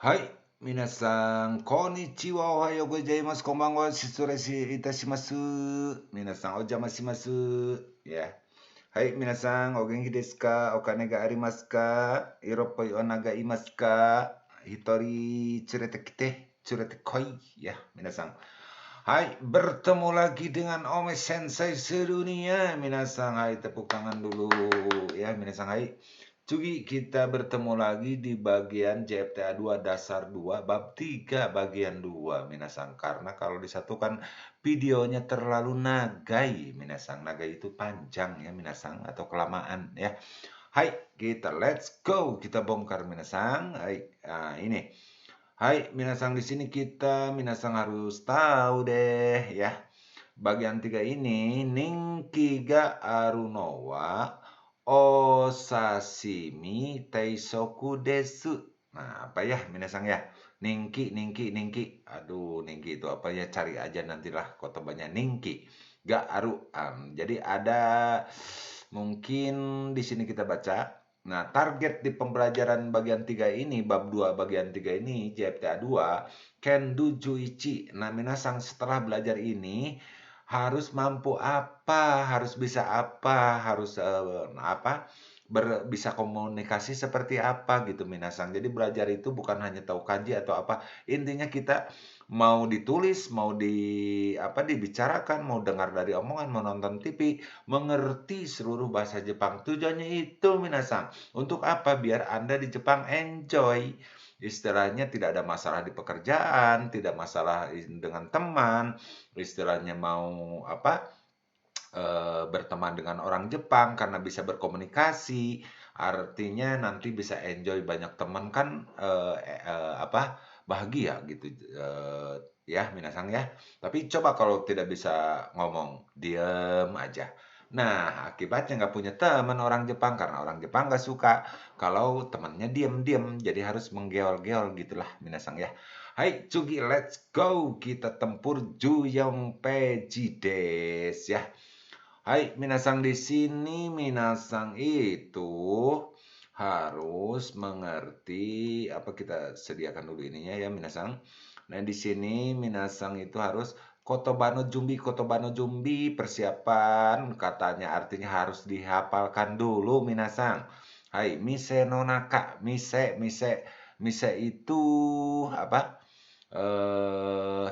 はい、皆さん、こんにちは。おはようございます。こんばんは。失礼いたします。皆さん、お邪魔します。や。はい、皆さん、お元気ですか？お金がありますか？色っぽい女がいますか？一人連れてきて、連れてこい。Ya, 皆さん。はい、bertemu lagi dengan Ome Sensei sedunia. 皆さん、はい、tepuk tangan dulu. Ya, 皆さん、はい。Cugi, kita bertemu lagi di bagian JFTA 2 dasar 2 bab 3 bagian 2 minasang. Karena kalau disatukan videonya terlalu nagai minasang. Nagai itu panjang ya minasang atau kelamaan ya. Hai, kita let's go. Kita bongkar minasang. Hai, nah, ini. Hai, minasang di sini kita minasang harus tahu deh ya. Bagian 3 ini Ninkiga Arunowa Osashimi Teisoku desu. Nah, apa ya minasang ya? Ningki. Aduh, ningki itu apa ya? Cari aja nantilah kotobannya ningki. Gak aru. Jadi ada mungkin di sini kita baca. Nah, target di pembelajaran bagian 3 ini, bab 2 bagian 3 ini, JFTA 2, Kendo Juichi. Nah, minasang setelah belajar ini, harus mampu apa, harus bisa apa, harus apa, bisa komunikasi seperti apa gitu minasang. Jadi belajar itu bukan hanya tahu kanji atau apa. Intinya kita mau ditulis, mau dibicarakan, mau dengar dari omongan, mau nonton TV, mengerti seluruh bahasa Jepang. Tujuannya itu minasang. Untuk apa? Biar Anda di Jepang enjoy. Istilahnya tidak ada masalah di pekerjaan, tidak masalah dengan teman, istilahnya mau berteman dengan orang Jepang karena bisa berkomunikasi, artinya nanti bisa enjoy banyak teman kan bahagia gitu ya minasang ya. Tapi coba kalau tidak bisa ngomong, diem aja. Nah, akibatnya nggak punya teman orang Jepang karena orang Jepang nggak suka kalau temannya diem-diem, jadi harus menggeol-geol gitulah minasang ya. Hai, Cugi, let's go. Kita tempur Juyong Pejides ya. Hai, minasang di sini minasang itu harus mengerti apa kita sediakan dulu ininya ya minasang. Nah, di sini minasang itu harus Kotobano Jumbi persiapan katanya artinya harus dihafalkan dulu minasang. Hai, mise no naka, mise itu apa?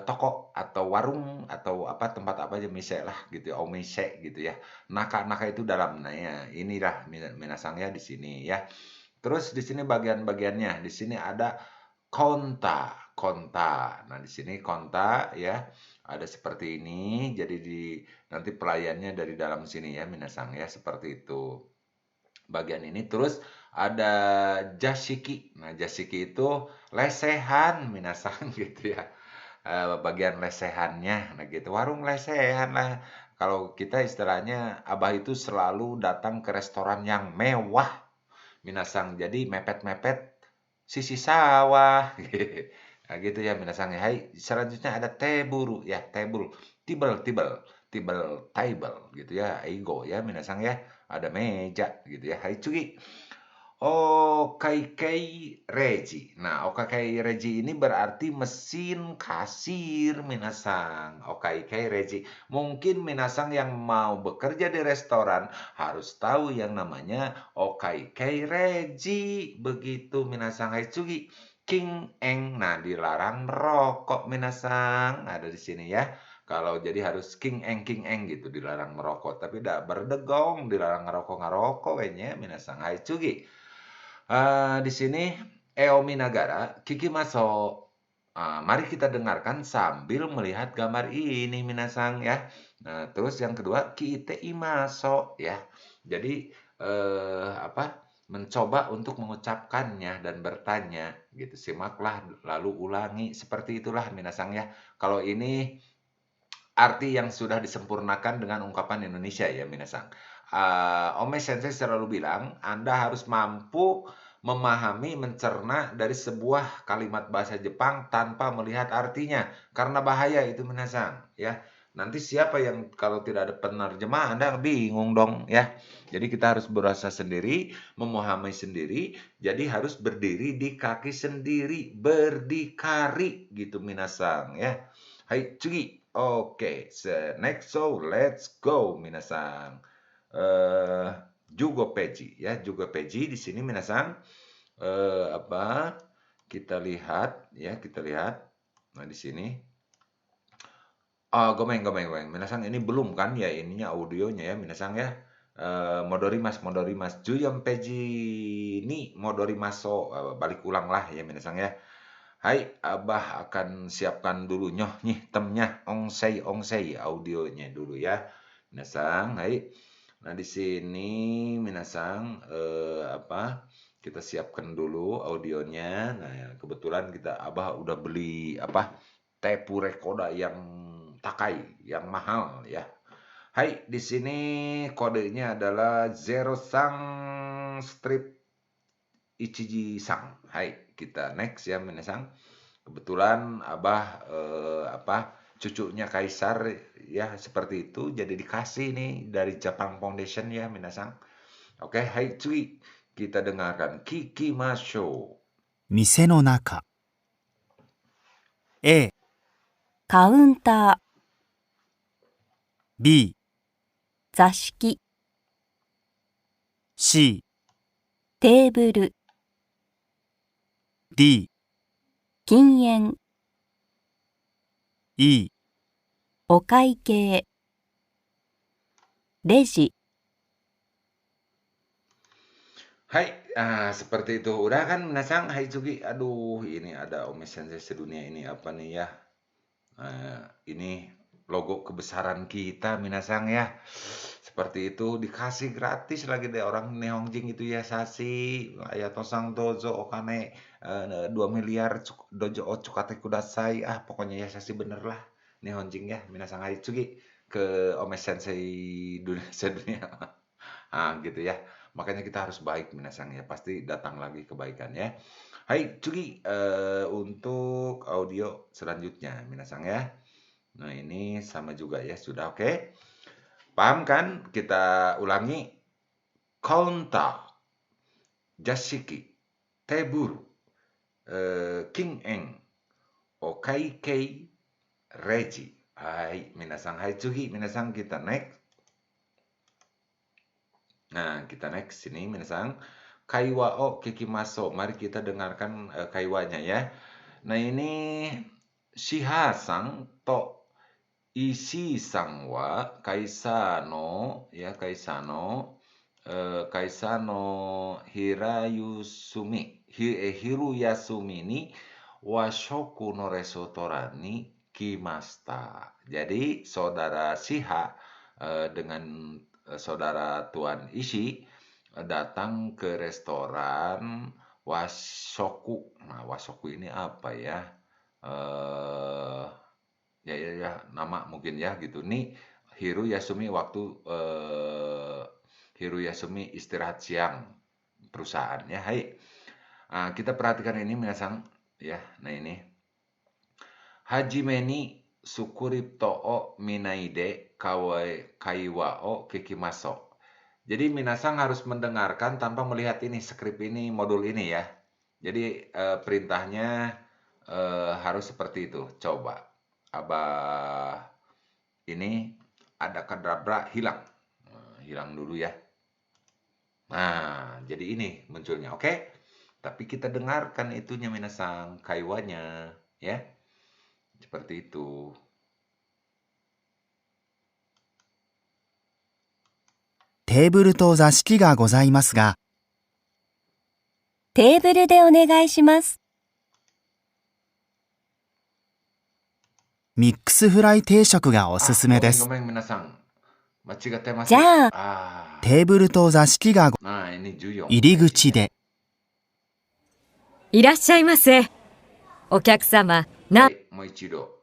Toko atau warung atau apa tempat apa aja mise lah gitu ya, omise gitu ya. Naka itu dalam. Nah ya, inilah minasangnya di sini ya. Terus di sini bagian-bagiannya. Di sini ada konta. Nah, di sini konta ya. Ada seperti ini. Jadi nanti pelayannya dari dalam sini ya minasang ya seperti itu. Bagian ini terus ada jashiki. Nah, jashiki itu lesehan minasang gitu ya. Bagian lesehannya. Nah, gitu. Warung lesehan lah. Kalau kita istilahnya Abah itu selalu datang ke restoran yang mewah minasang. Jadi mepet-mepet sisi sawah. Nah, gitu ya minasang. Hai, selanjutnya ada teburu ya, table gitu ya. Aigo ya minasang ya. Ada meja gitu ya. Hai cugi. Okaikai Reji. Nah, Okaikai Reji ini berarti mesin kasir minasang. Okaikai Reji. Mungkin minasang yang mau bekerja di restoran harus tahu yang namanya Okaikai Reji. Begitu minasang Haitsugi. King Eng. Nah, dilarang merokok minasang. Ada di sini ya. Kalau jadi harus King Eng gitu dilarang merokok. Tapi tidak berdegong dilarang ngerokok kayaknya minasang Haitsugi. Di sini Eomi Nagara, Kiki Maso. Mari kita dengarkan sambil melihat gambar ini minasang ya. Nah, terus yang kedua Kiite Imaso ya. Jadi mencoba untuk mengucapkannya dan bertanya gitu. Simaklah lalu ulangi seperti itulah minasang ya. Kalau ini arti yang sudah disempurnakan dengan ungkapan Indonesia ya minasang. Ome Sensei selalu bilang, Anda harus mampu memahami, mencerna dari sebuah kalimat bahasa Jepang tanpa melihat artinya. Karena bahaya itu minasang. Ya. Nanti siapa yang kalau tidak ada penerjemah Anda bingung dong ya. Jadi kita harus berasa sendiri, memahami sendiri, jadi harus berdiri di kaki sendiri, berdikari gitu minasang ya. Hai, tsugi. Oke, next so let's go minasang. Jugo peji ya, jugo peji di sini minasang apa? Kita lihat ya, kita lihat. Nah, di sini gomeng. Minasang ini belum kan ya ininya audionya ya, minasang ya. Modorimas. Juyom peji ni modorimaso. Balik ulang lah ya minasang ya. Hai, Abah akan siapkan dulu temnya ongsei audionya dulu ya. Minasang, hai. Nah, di sini minasang apa? Kita siapkan dulu audionya. Nah, ya, kebetulan Abah udah beli apa? Tepu rekoda yang takai, yang mahal ya. Hai, di sini kodenya adalah Zero Sang Strip Ichiji Sang. Hai, kita next ya minasang. Kebetulan Abah apa cucunya Kaisar ya seperti itu, jadi dikasih nih dari Japan Foundation ya minasang. Oke, hai Tsui, kita dengarkan Kikimashou. 店の中 A、カウンター、 B、座敷、 C、テーブル、 D、禁煙、 E、お会計、レジ。 Hai, seperti itu. Udah kan minasang, hai Tsugi. Aduh, ini ada Ome Sensei sedunia ini apa nih ya? Ini logo kebesaran kita minasang ya. Seperti itu dikasih gratis lagi deh orang Nihonjin itu ya Sashi. Ayatosang dozo okane 2 miliar dojo o tsukate kudasai. Pokoknya ya Sashi bener lah. Nihonjin ya. Minasang hai Tsugi ke Ome Sensei sedunia. Gitu ya. Makanya kita harus baik minasang ya. Pasti datang lagi kebaikan ya. Hai Tsugi untuk audio selanjutnya minasang ya. Nah, ini sama juga ya, sudah oke. Paham kan? Kita ulangi. Counter, jashiki, teburu, kingen, okaikei, reji. Hai, minasang. Hai Tsugi, minasang kita next. Nah, kita next sini minasang. Kaiwa o kikimaso. Mari kita dengarkan kaiwanya ya. Nah, ini Shiha-san to Ishii-san wa kaisa no hiruyasumi ni washoku no restoran ni kimasta. Jadi saudara Shiha dengan saudara Tuan Ishii datang ke restoran washoku. Nah, washoku ini apa ya? Ya nama mungkin ya gitu. Nih Hiruyasumi waktu Hiruyasumi istirahat siang perusahaan ya. Hai. Kita perhatikan ini minasang ya. Nah ini. Hajime ni sukuripto o minaide kaiwa o kikimaso. Jadi minasang harus mendengarkan tanpa melihat ini skrip ini, modul ini ya. Jadi perintahnya harus seperti itu. Coba. Abah ini ada kadabra hilang. Hilang dulu ya. Nah, jadi ini munculnya. Oke? Tapi kita dengarkan itunya minasang kaiwanya ya. Seperti itu. テーブルと座敷がございますが、 テーブルでお願いします。 ミックスフライ定食がおすすめです。 ごめん皆さん。間違ってます。じゃあ、テーブルと座敷が入り口で、 いらっしゃいませ。お客様、もう一度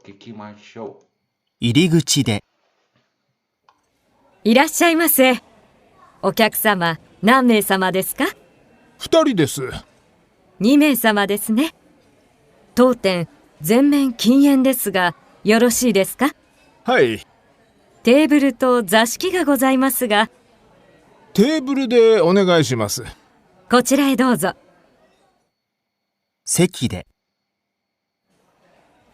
聞きましょう。入り口で、 いらっしゃいませ。お客様、何名様ですか2人です。 2名様ですね。当店、全面禁煙ですが、よろしいですか？はい。テーブルと座敷がございますが、テーブルでお願いします。こちらへどうぞ。席で。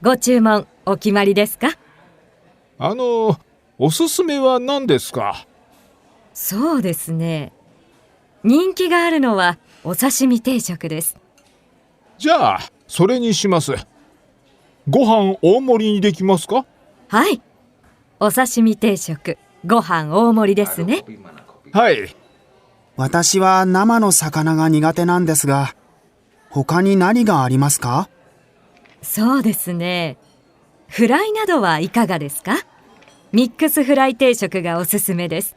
ご注文お決まりですか？おすすめは何ですか？そうですね。人気があるのはお刺身定食です。じゃあ、それにします。ご飯大盛りにできますか？はい。お刺身定食、ご飯大盛りですね。Kopi mana kopi? はい。私は生の魚が苦手なんですが、他に何がありますか？そうですね。フライなどはいかがですか？ミックスフライ定食がおすすめです。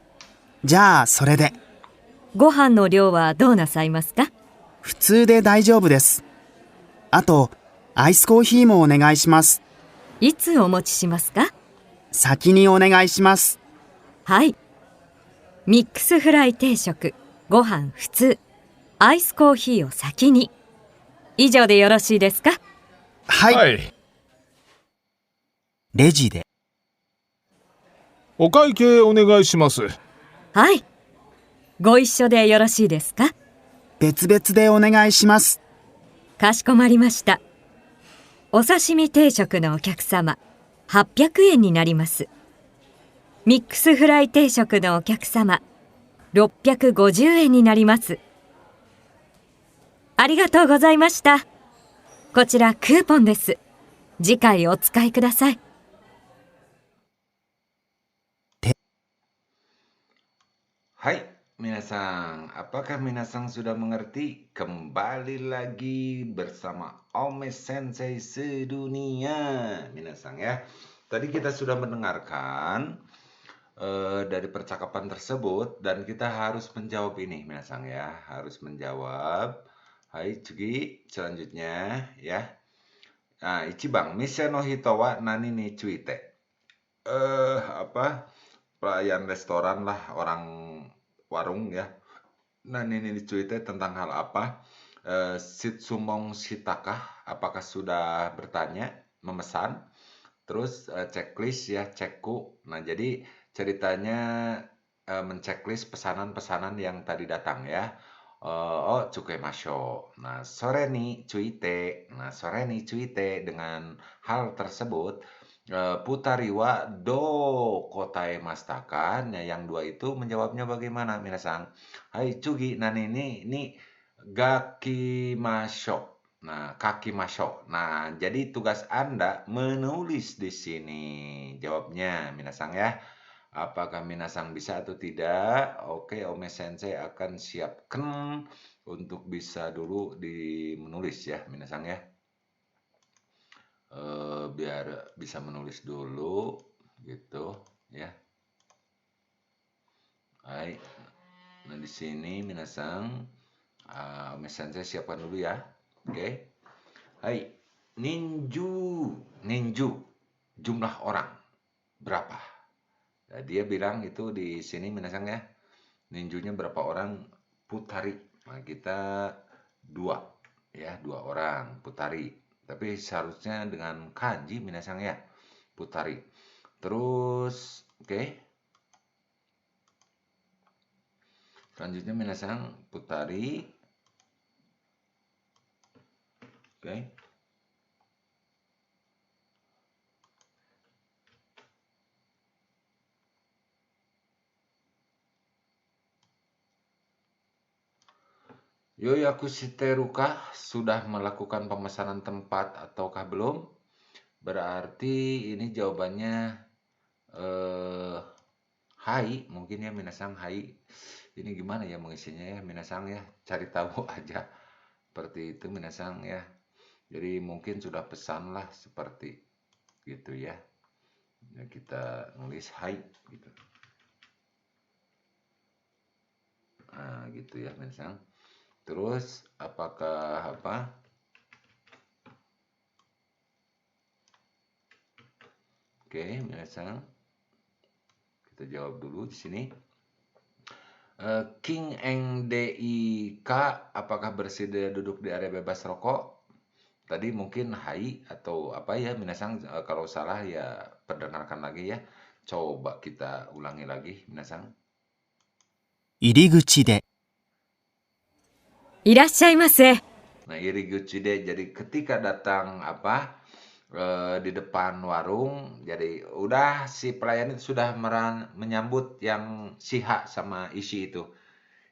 じゃあ、それで。ご飯の量はどうなさいますか？普通で大丈夫です。あと、アイスコーヒーもお願いします。いつお持ちしますか？先にお願いします。はい。ミックスフライ定食、ご飯普通、アイスコーヒーを先に。以上でよろしいですか？はい。はい。レジで。お会計お願いします。はい。ご一緒でよろしいですか？別々でお願いします。かしこまりました。お刺身定食のお客様、800円になります。ミックスフライ定食のお客様、650円になります。ありがとうございました。こちらクーポンです。次回お使いください。Hai, minasan. Apakah minasan sudah mengerti? Kembali lagi bersama Ome Sensei sedunia, minasan ya. Tadi kita sudah mendengarkan dari percakapan tersebut dan kita harus menjawab ini, minasan ya. Harus menjawab. Hai, Cugi. Selanjutnya ya. Nah, Ichiban, Mise no hito wa nani ni cuite. Pelayan restoran lah, orang warung ya. Nah, ini dicuitnya tentang hal apa? Sitsumong Shitaka, apakah sudah bertanya, memesan? Terus checklist ya, cekku. Nah, jadi ceritanya menceklis pesanan-pesanan yang tadi datang ya. Oh, Tsukemasho. Nah, sore ni cuite. Nah, sore ni cuite dengan hal tersebut. Putari wa do kotae masta kan. Ya, yang dua itu menjawabnya bagaimana, minasan? Hai Cugi, nah ini gaki masho. Nah, kaki masho. Nah, jadi tugas Anda menulis di sini. Jawabnya, minasan ya. Apakah minasan bisa atau tidak? Oke, Ome Sensei akan siapkan untuk bisa dulu menulis ya, minasan ya. Biar bisa menulis dulu gitu ya. Hai. Nah, di sini minasan Ome Sensei siapkan dulu ya. Oke. Hai. Ninju. Jumlah orang berapa? Nah, dia bilang itu di sini minasan ya. Ninjunya berapa orang? Putari. Nah, kita dua ya, dua orang putari. Tapi seharusnya dengan kanji minasan ya, putari. Terus, oke. Selanjutnya minasan putari. Oke. Yoyaku shiteruka, sudah melakukan pemesanan tempat ataukah belum? Berarti ini jawabannya hai, mungkin ya minasan hai. Ini gimana ya mengisinya ya minasan ya, cari tahu aja. Seperti itu minasan ya. Jadi mungkin sudah pesan lah seperti gitu ya. Ya, kita nulis hai gitu. Nah, gitu ya minasan. Terus apakah apa? Oke, minasan. Kita jawab dulu di sini. King Eng DIK, apakah bersedia duduk di area bebas rokok? Tadi mungkin hai atau apa ya, minasang, kalau salah ya perdengarkan lagi ya. Coba kita ulangi lagi, minasang. 入り口で、いらっしゃいませ。 Nah, iriguchi de, jadi ketika datang apa di depan warung, jadi udah si pelayan itu sudah menyambut yang siha sama isi itu.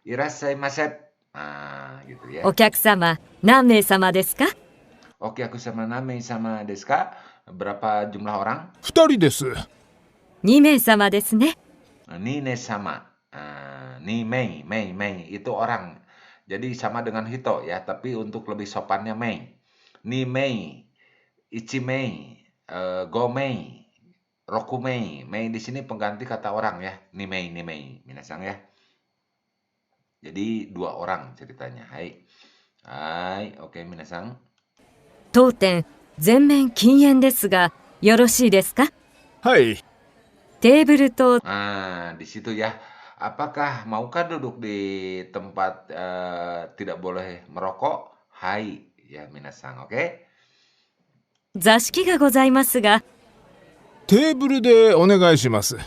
Irasaimasen. Nah, gitu ya. お客様、何名様ですか？ Oke, aku sama Name sama Deska. Berapa jumlah orang? 2人です。2名様ですね。 Nine sama. Ni Mei, Mei itu orang. Jadi sama dengan Hito ya, tapi untuk lebih sopannya Mei. Ni Mei, Ichi Mei, Go Mei, Roku Mei. Mei di sini pengganti kata orang ya. Ni Mei, minasang ya. Jadi 2 orang ceritanya. Hai. Hai, oke minasang. 当店、全面禁煙ですが、よろしいですか？はい。テーブルと Nah, di situ ya. Apakah maukah duduk di tempat tidak boleh merokok? Hai, ya minasang, oke? 座敷がございますが、テーブルでお願いします。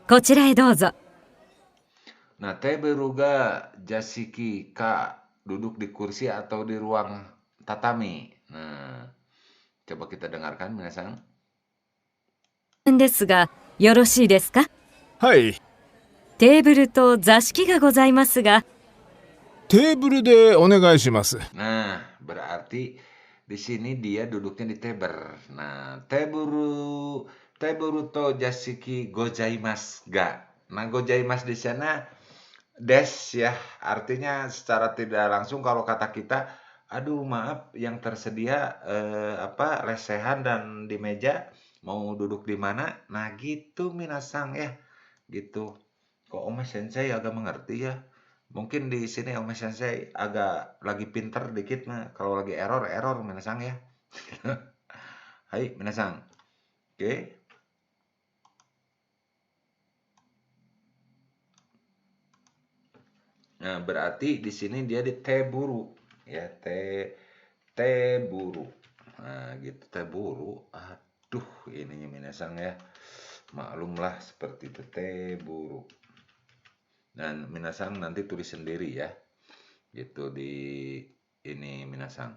こちらへどうぞ。 Nah, teberu ga jasiki ka, duduk di kursi atau di ruang tatami. Nah, coba kita dengarkan minasang. ですが、よろしいですか？はい。テーブルと座敷がございますが、テーブルでお願いします。 Nah, berarti di sini dia duduknya di teber. Nah, teburu to jasiki gozaimasu ga. Nah, gozaimasu di sana des ya, artinya secara tidak langsung kalau kata kita, aduh maaf yang tersedia lesehan dan di meja, mau duduk di mana? Nah, gitu minasang ya. Gitu. Kok Ome Sensei agak mengerti ya. Mungkin di sini Ome Sensei agak lagi pinter dikit mah. Kalau lagi error minasang ya. Hai minasang. Oke. Nah, berarti di sini dia di teburu ya, teburu. Nah, gitu teburu. Aduh, ininya minasang ya. Maklumlah seperti itu teburu. Dan minasang nanti tulis sendiri ya. Gitu di ini minasang.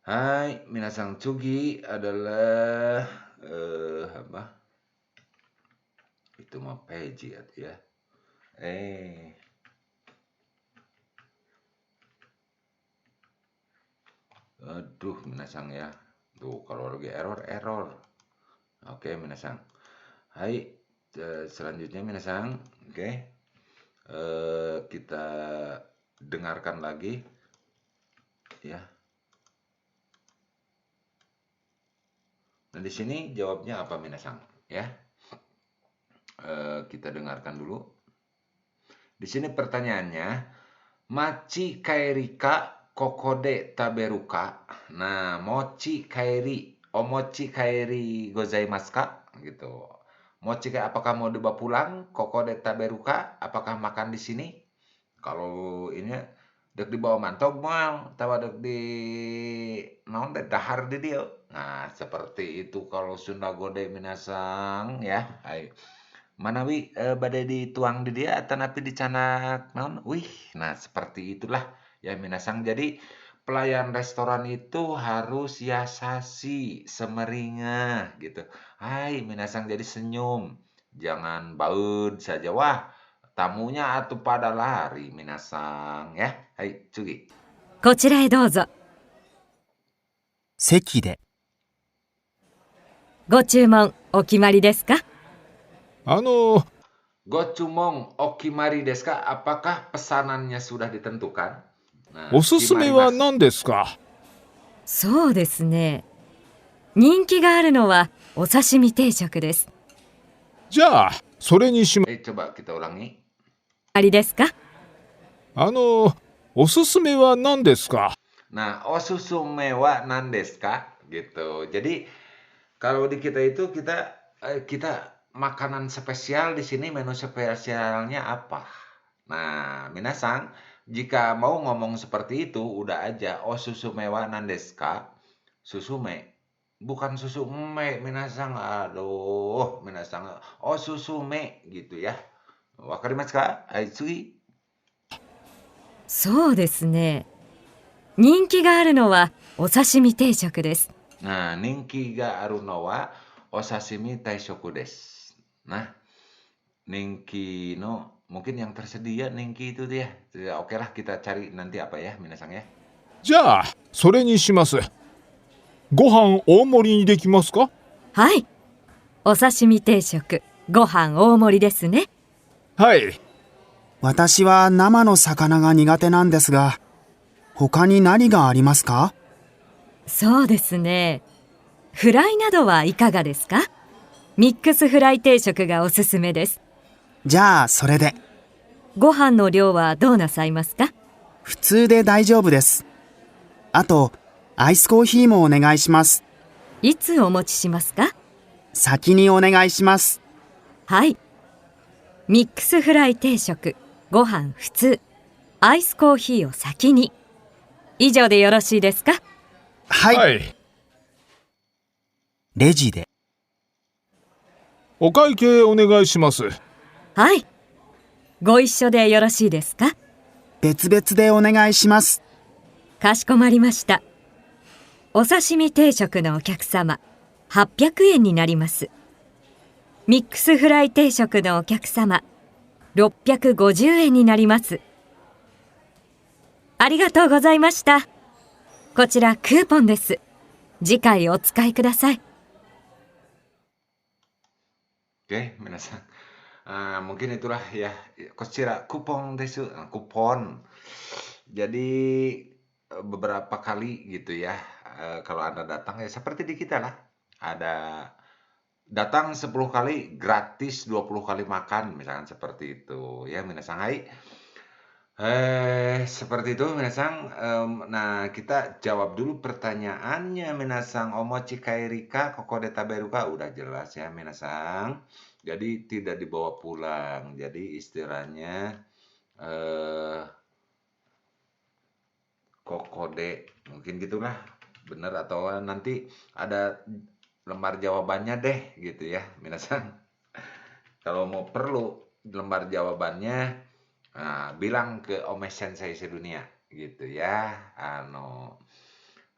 Hai, minasang Tsugi adalah apa? Itu mah peji ya. Aduh, minasang ya. Tuh, kalau lagi error. Oke, minasang. Hai, selanjutnya minasang. Oke. Kita dengarkan lagi. Ya. Nah, di sini jawabnya apa minasang? Ya. Kita dengarkan dulu. Di sini pertanyaannya, Machi kaerika kokode taberuka. Nah, mochi kaeri, omochi kaeri gozaimasu ka? Gitu. Mochi kayak apakah mau dibawa pulang? Kokode taberuka, apakah makan di sini? Kalau ini dek dibawa mantog mal, tawa dek di naon deh dahar di dia. Nah, seperti itu kalau Sunda gode minasang ya. Ayo. Manawi badai dituang di dia atau napi dicanak naon? Wih, nah seperti itulah ya minasang. Jadi pelayan restoran itu harus yasasi, semeringah gitu. Hai minasang, jadi senyum. Jangan baud saja. Wah, tamunya atuh pada lari minasang ya. Hai, Tsugi. こちらへどうぞ。席で、ご注文お決まりですか？ Gochumong okimari desu ka? Apakah pesanannya sudah ditentukan? Nah, おすすめは kimarimasu. 何ですか？そうですね。人気があるのはお刺身定食です。じゃあ、それにしま、Coba kita ulangi. ありですか？おすすめは何ですか？ Nah, osusume wa nan desu ka? Gitu. Jadi kalau di kita itu kita makanan spesial di sini, menu spesialnya apa? Nah, minasang Jika mau ngomong seperti itu, udah aja. Oh, susume wa nandesu ka? Susume. Bukan susu me, minasang. Aduh, minasang. Oh, susume gitu ya. Wakarimasu ka? Hai, tsugi. そうですね。人気があるのはお刺身定食です。 Nah, ninki ga aru no wa osashimi taishoku desu. Nah, ninki no mungkin yang tersedia ninki itu dia. Ya, oke lah kita cari nanti apa ya, minasang ya. じゃあ、それにします。ご飯大盛りにできますか？はい。お刺身定食、ご飯大盛りですね。はい。私は生の魚が苦手なんですが、他に何がありますか？そうですね。フライなどはいかがですか？ミックスフライ定食がおすすめです。じゃあ、それで。ご飯の量はどうなさいますか？普通で大丈夫です。あと、アイスコーヒーもお願いします。いつお持ちしますか？先にお願いします。はい。ミックスフライ定食、ご飯普通、アイスコーヒーを先に。以上でよろしいですか？はい。はい。レジで。お会計お願いします。はい。ご一緒でよろしいですか？別々でお願いします。かしこまりました。お刺身定食のお客様、800円になります。ミックスフライ定食のお客様、650円になります。ありがとうございました。こちらクーポンです。次回お使いください。Oke, minasang. Mungkin itulah ya, koshira kupon desu, kupon. Jadi beberapa kali gitu ya, kalau Anda datang ya seperti di kita lah. Ada datang 10 kali gratis 20 kali makan, misalkan seperti itu ya, minasang hai. Seperti itu minasang. Nah, kita jawab dulu pertanyaannya minasang. Omochi kairika koko de taberuka udah jelas ya minasang. Jadi tidak dibawa pulang. Jadi istilahnya kokode mungkin gitulah, bener atau nanti ada lembar jawabannya deh gitu ya minasang. Kalau mau perlu lembar jawabannya, bilang ke Ome Sensei sedunia gitu ya.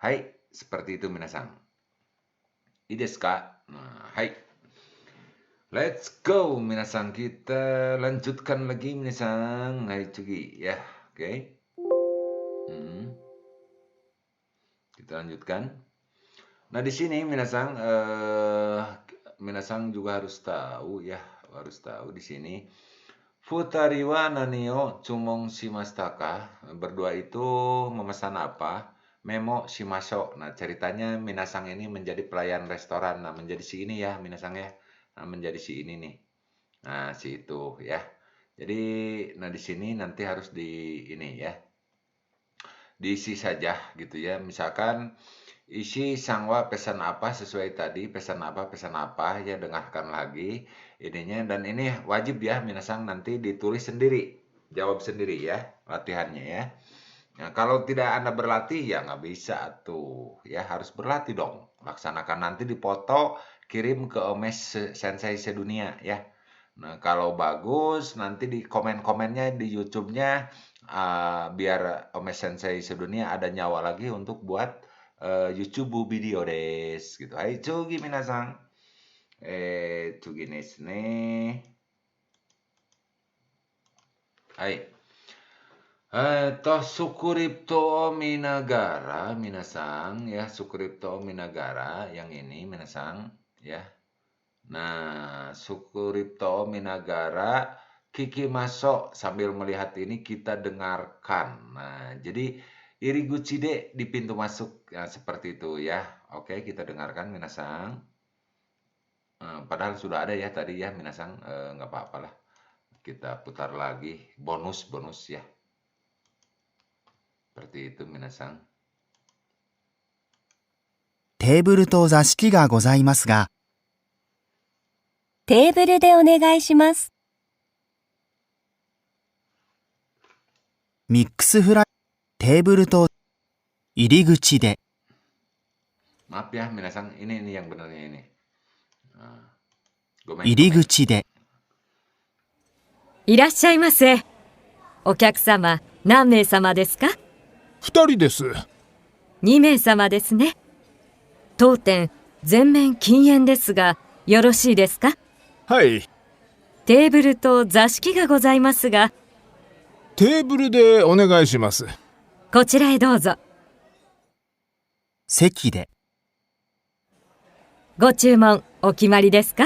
Hai, seperti itu minasang. I desu ka? Hai. Let's go minasang, kita lanjutkan lagi minasang. Hai tsugi ya. Oke. Kita lanjutkan. Nah, di sini minasang minasang juga harus tahu ya, harus tahu di sini. Futari wa nani o tsumon shimashita ka? Berdua itu memesan apa? Memo shimasho. Nah, ceritanya minasang ini menjadi pelayan restoran. Nah, menjadi si ini ya minasang ya. Nah, menjadi si ini nih. Nah, si itu ya. Jadi, nah di sini nanti harus di ini ya. Diisi saja gitu ya. Misalkan isi sangwa pesan apa sesuai tadi, pesan apa ya, dengarkan lagi ininya, dan ini wajib ya minasang nanti ditulis sendiri, jawab sendiri ya latihannya ya. Nah, kalau tidak Anda berlatih ya nggak bisa tuh ya, harus berlatih dong. Laksanakan, nanti dipoto, kirim ke Omes Sensei sedunia ya. Nah, kalau bagus nanti di komen-komennya di YouTube-nya, biar Omes Sensei sedunia ada nyawa lagi untuk buat YouTube video desu gitu. Hai, tsugi minasang. Tsugi desu ne. Hai. Sukuripto minagara minasang ya, sukuripto minagara yang ini minasang ya. Nah, sukuripto minagara kikimaso, sambil melihat ini kita dengarkan. Nah, jadi iriguchi de di pintu masuk ya, seperti itu ya. Oke, kita dengarkan minasang. Padahal sudah ada ya tadi ya minasang, nggak apa-apa lah. Kita putar lagi, bonus ya. Seperti itu minasang. テーブルと座敷がございますが、テーブルでお願いします。ミックスフライ、テーブルと入り口で、 Maaf ya, minasang. Ini yang benarnya ini. Nah, 入り口で、いらっしゃいませ。お客様、何名様ですか2人です。？2名様ですね。当店、全面禁煙ですが、よろしいですか？はい。テーブルと座敷がございますが、テーブルでお願いします。こちらへどうぞ。席で、ご注文、お決まりですか？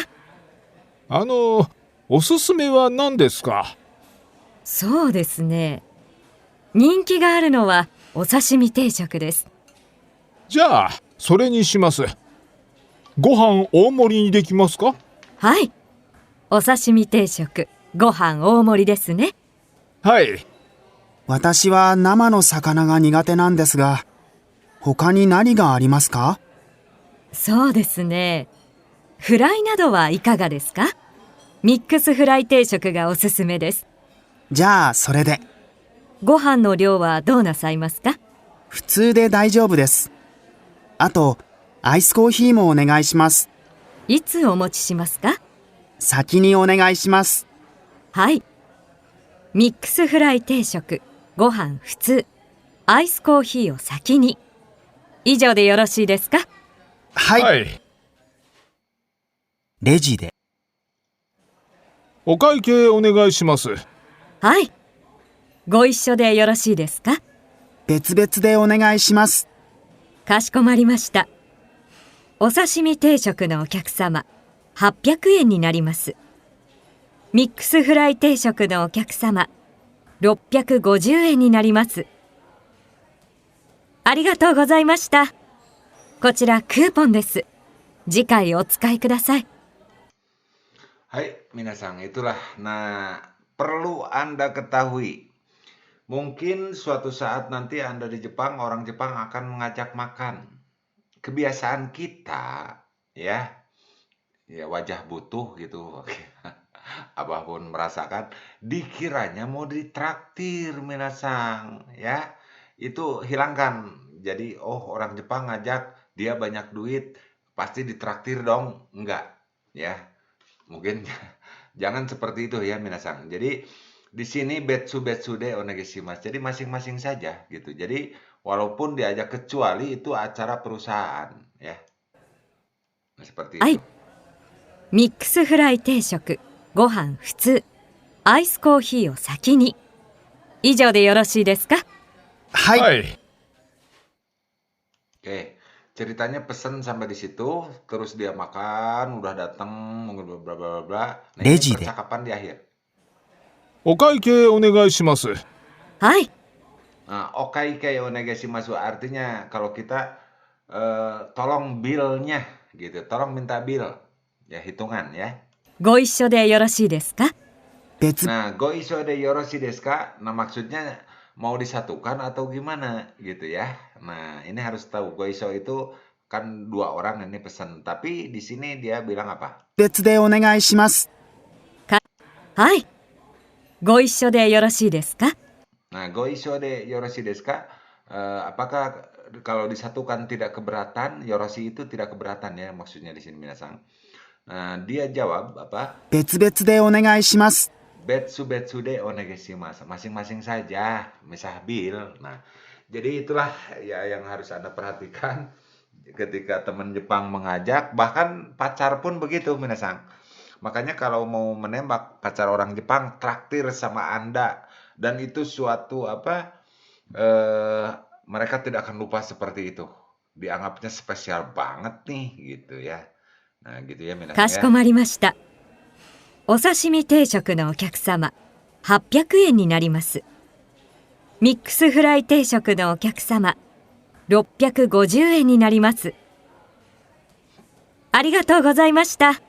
おすすめは何ですか？そうですね。人気があるのは、お刺身定食です。じゃあ、それにします。ご飯大盛りにできますか？はい。お刺身定食、ご飯大盛りですね。はい。私は生の魚が苦手なんですが、他に何がありますか？そうですね。フライなどはいかがですか？ミックスフライ定食がおすすめです。じゃあ、それで。ご飯の量はどうなさいますか？普通で大丈夫です。あと、アイスコーヒーもお願いします。いつお持ちしますか？先にお願いします。はい。ミックスフライ定食、ご飯普通、アイスコーヒーを先に。以上でよろしいですか？はい。はい。レジで、お会計お願いします。はい。ご一緒でよろしいですか？別々でお願いします。かしこまりました。お刺身定食のお客様、800円になります。ミックスフライ定食のお客様、650円になります。ありがとうございました。こちらクーポンです。次回お使いください。Hai, minasang, itulah. Nah, perlu Anda ketahui. Mungkin suatu saat nanti Anda di Jepang, orang Jepang akan mengajak makan. Kebiasaan kita, ya wajah butuh gitu. Abah pun merasakan, dikiranya mau ditraktir, minasang, ya. Itu hilangkan. Jadi, orang Jepang ngajak, dia banyak duit, pasti ditraktir dong. Enggak, ya. Mungkin jangan seperti itu ya minasang. Jadi di sini betsu de onegaishimasu. Jadi masing-masing saja gitu. Jadi walaupun diajak kecuali itu acara perusahaan ya. Nah, seperti itu. ミックスフライ定食、ご飯普通、アイスコーヒーを先に。以上でよろしいですか？はい。はい。Oke. Ceritanya pesen sampai di situ, terus dia makan, udah datang, mungkin bla bla bla. Nah, ini Reji deh. percakapan di akhir. お会計お願いします。はい。 Nah, okai kei onegaishimasu artinya kalau kita tolong bill-nya gitu, tolong minta bill. Ya, hitungan ya. ご一緒でよろしいですか？別、 Nah, goisho de yoroshi desu ka? Nah, maksudnya mau disatukan atau gimana gitu ya. Nah, ini harus tahu goisho itu kan 2 orang ini pesan. Tapi di sini dia bilang apa? 別でお願いします。はい。ご一緒でよろしいですか？ Nah, goisho de yoroshi desu ka? Apakah kalau disatukan tidak keberatan? Yoroshi itu tidak keberatan ya maksudnya di sini minasang. Nah, dia jawab apa? 別々でお願いします。 Betsu de onegaishimasu. Masing-masing saja, misah bil. Nah, jadi itulah ya yang harus Anda perhatikan ketika teman Jepang mengajak, bahkan pacar pun begitu, minasang. Makanya kalau mau menembak pacar orang Jepang, traktir sama Anda. Dan itu suatu mereka tidak akan lupa seperti itu. Dianggapnya spesial banget nih, gitu ya. Nah, gitu ya, minasang かし ya. こまりました。お刺身定食のお客様、800円になります。ミックスフライ定食のお客様、650円になります。ありがとうございました。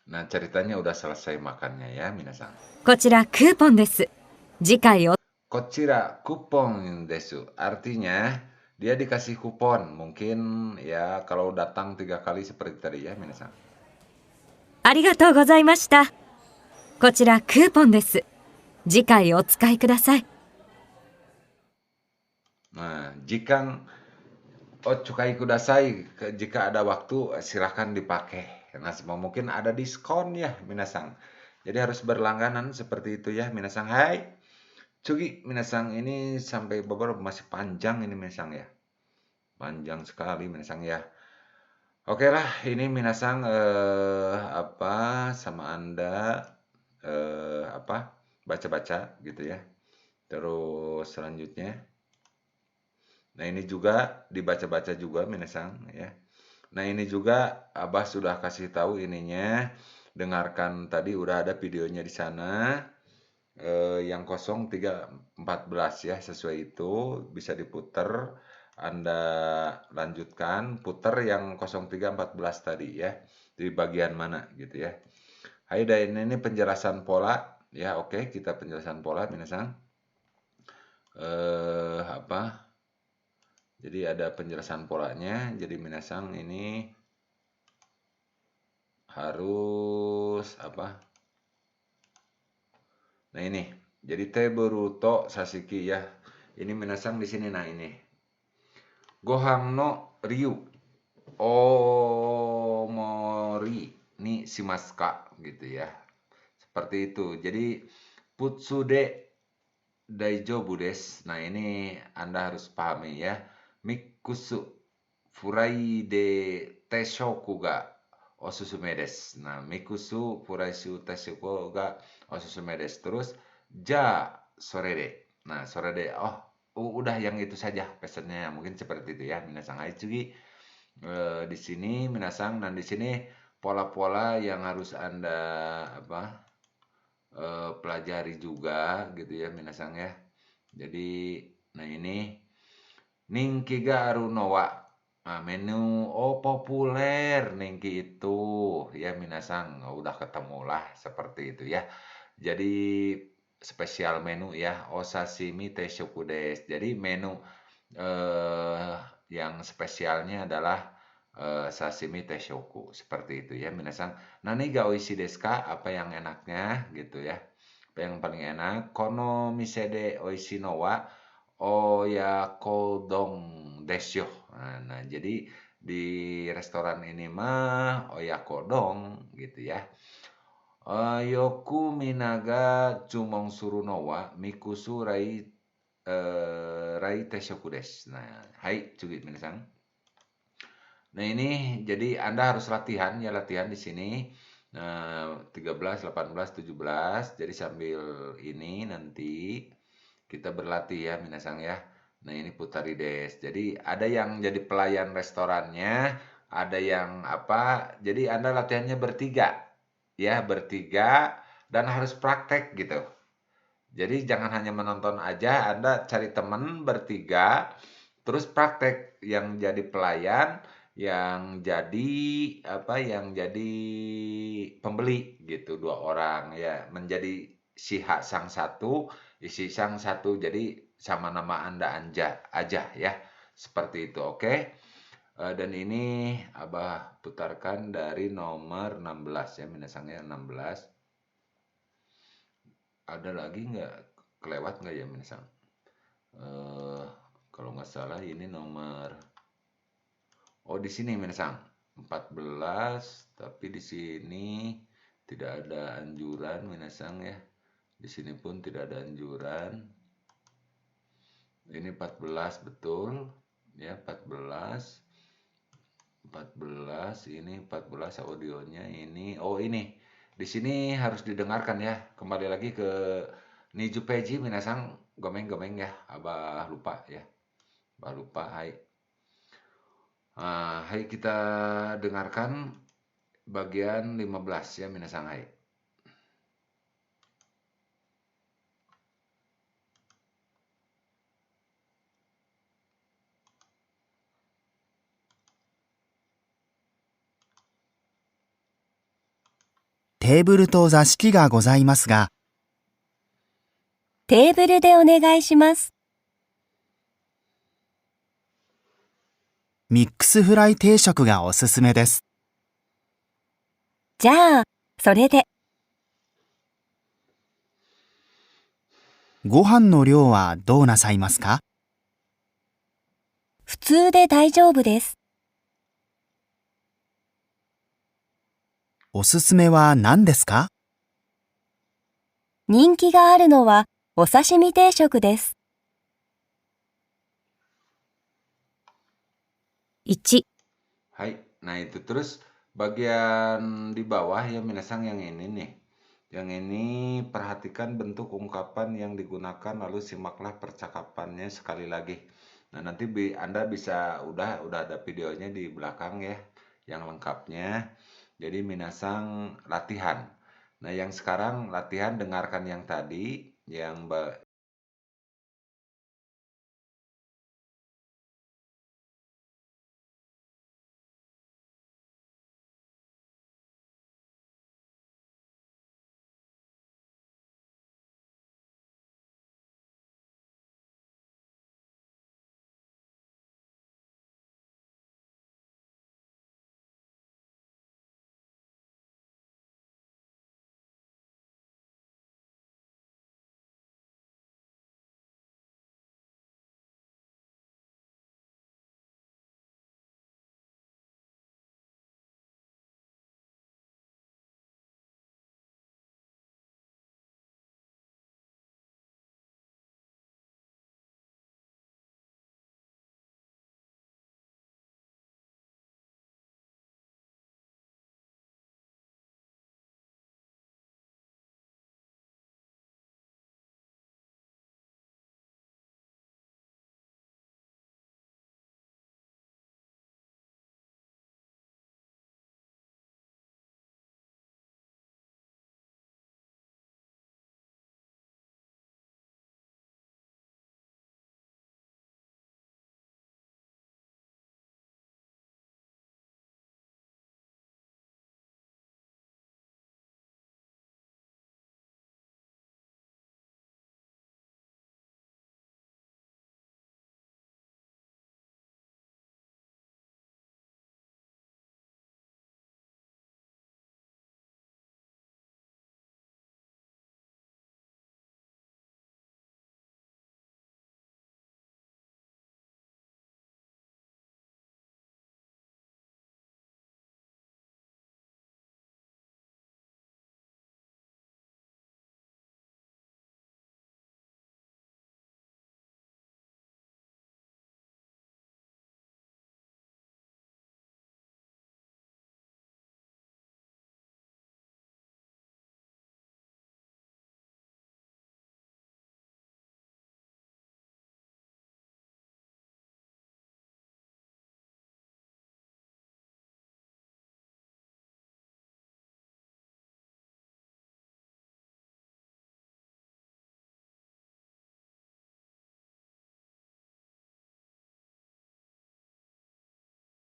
Nah, ceritanya udah selesai makannya ya, minasang. こちらクーポンです。次回お Kochira kupon desu. Artinya dia dikasih kupon. Mungkin ya kalau datang 3 kali seperti tadi ya, minasang. ありがとうございました。こちらクーポンです。次回お使いください。Nah, jika cukai kudasai, jika ada waktu silahkan dipakai. Nah, mungkin ada diskon ya, minasang. Jadi harus berlangganan seperti itu ya, minasang. Hai, Cugi, minasang ini sampai beberapa masih panjang ini minasang ya. Panjang sekali minasang ya. Oke lah, ini minasang apa sama Anda apa baca-baca gitu ya. Terus selanjutnya, nah ini juga dibaca-baca juga minasang ya. Nah ini juga Abah sudah kasih tahu ininya. Dengarkan tadi udah ada videonya di sana. Yang 0314 ya sesuai itu bisa diputer. Anda lanjutkan puter yang 0314 tadi ya. Di bagian mana gitu ya. Hai dan ini penjelasan pola ya. Oke, kita penjelasan pola minasang. Apa? Jadi ada penjelasan polanya. Jadi minasang ini harus apa? Nah ini. Jadi teburuto sashiki ya. Ini minasang di sini nah ini. Gohan no ryu omori ni shimasu ka gitu ya. Seperti itu. Jadi putsude daijoubu desu. Nah, ini Anda harus pahami ya. Mikusu furai de teshoku ga osusume desu. Nah, mikusu furai teshoku ga osusume desu. Terus ja sore de. Nah, sore de. Oh, udah yang itu saja pesannya. Mungkin seperti itu ya. Minasang Haitsugi. Di sini minasang dan di sini pola-pola yang harus Anda apa? Pelajari juga gitu ya minasang ya. Jadi nah ini Ninki ga aru no wa menu populer Ninki itu ya minasang udah ketemu lah seperti itu ya. Jadi spesial menu ya osashimi teishoku desu. Jadi menu yang spesialnya adalah sashimi teishoku seperti itu ya minasang. Nani ga oishi desu ka? Apa yang enaknya gitu ya. Apa yang paling enak? Kono mise de oishi no wa oyakodon desu. Nah, jadi di restoran ini mah oyakodon gitu ya. Yoku minaga chumon suru no wa mikusu rai teishoku desu. Nah, hai cugi minasang. Nah ini jadi Anda harus latihan ya latihan di sini. Nah, 13, 18, 17. Jadi sambil ini nanti kita berlatih ya minasang ya. Nah ini putari des. Jadi ada yang jadi pelayan restorannya, ada yang apa. Jadi Anda latihannya bertiga. Ya bertiga dan harus praktek gitu. Jadi jangan hanya menonton aja, Anda cari teman bertiga, terus praktek yang jadi pelayan, yang jadi apa, yang jadi pembeli gitu 2 orang ya, menjadi si hak sang satu, isi sang satu, jadi sama nama Anda aja ya, seperti itu, oke? Dan ini Abah putarkan dari nomor 16 ya, minasangnya 16. Ada lagi nggak kelewat nggak ya minasang? Kalau nggak salah ini nomor di sini minasang 14 tapi di sini tidak ada anjuran minasang ya. Di sini pun tidak ada anjuran. Ini 14 betul ya 14 ini 14 audionya ini ini di sini harus didengarkan ya. Kembali lagi ke Niju Peji minasang gomeng-gomeng ya. Abah lupa ya. Abah lupa. Hai. Hai kita dengarkan bagian 15 ya minasang hai.テーブルと座敷がございますが、テーブルでお願いします。ミックスフライ定食がおすすめです。じゃあ、それで。ご飯の量はどうなさいますか？普通で大丈夫です。おすすめは何ですか？人気があるのはお刺身定食です。1、Hai, nah itu terus bagian di bawah ya minasang yang ini nih. Yang ini perhatikan bentuk ungkapan yang digunakan lalu simaklah percakapannya sekali lagi. Nah, nanti Anda bisa udah ada videonya di belakang ya yang lengkapnya. Jadi minasang latihan. Nah, yang sekarang latihan dengarkan yang tadi yang